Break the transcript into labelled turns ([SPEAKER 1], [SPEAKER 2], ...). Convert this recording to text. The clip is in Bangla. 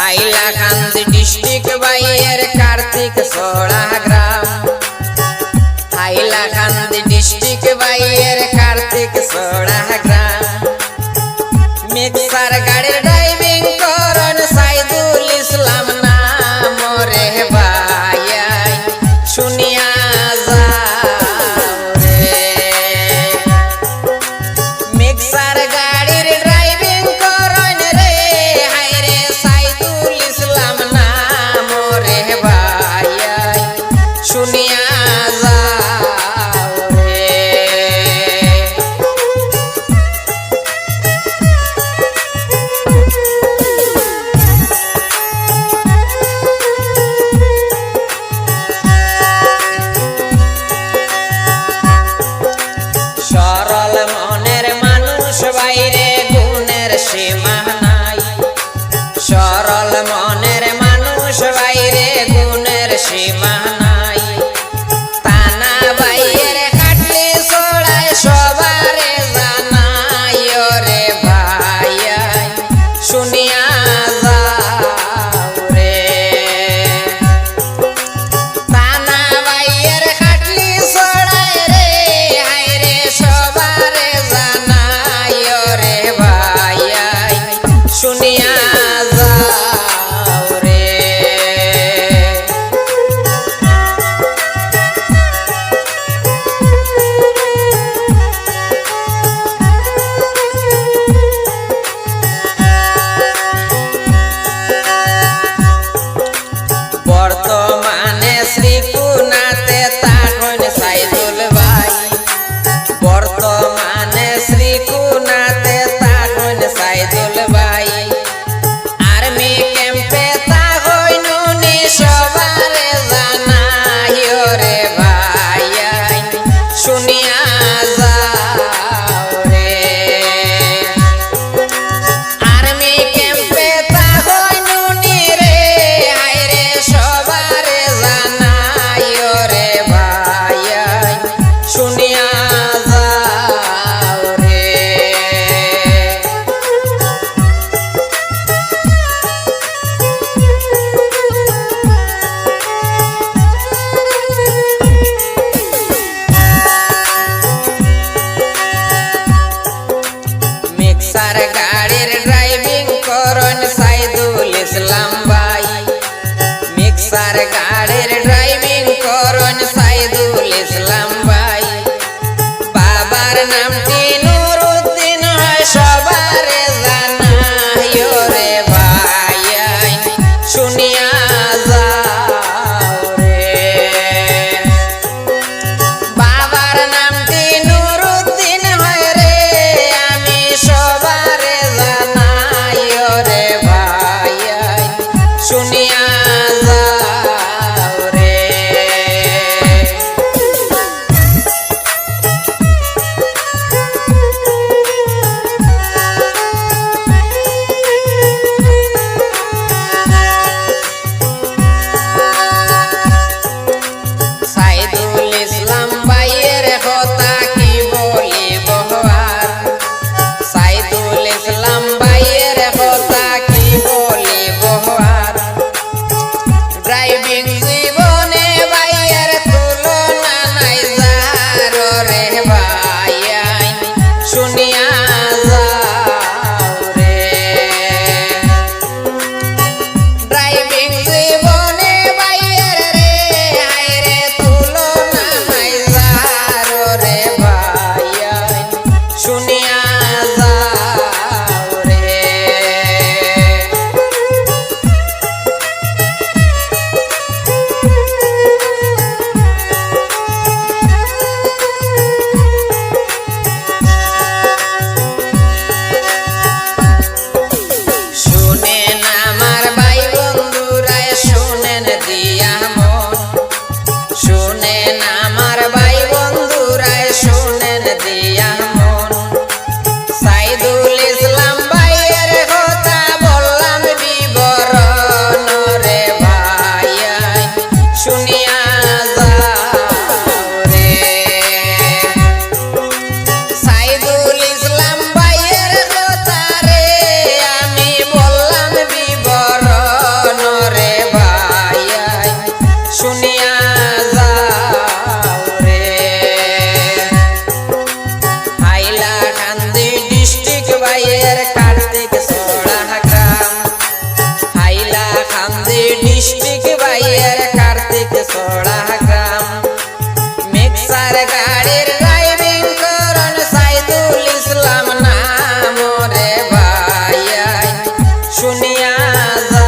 [SPEAKER 1] হাইলাকান্দি ডিস্ট্রিক্ট বাইয়ের কার্তিক সোড়া গ্রাম। হাইলাকান্দি ডিস্ট্রিক্ট বাইয়ের কার্তিক সোড়া গ্রাম। মিক্সার গাড়ির ড্রাইভিং করন সাইদুল ইসলাম নাম রে ভাই শুনিয়া যাও রে। মিক্সার গাড়ির ড্রাইভিং করন রে হায়রে সাইদুল ইসলাম নাম রে ভাই শুনিয়া বাইরে গুণের সীমা নাই। সরল মনের মানুষ বাইরে গুণের সীমা নাই। তানা বাইয়ের খাটলি ছড়ায় সবারে জানাই রে ভাই শুনিয়া যাও রে। তানা বাইয়ের খাটলি ছড়ায় রে হায়রে সবারে জানাই রে ভাই শুনিয়া যাও রে। যা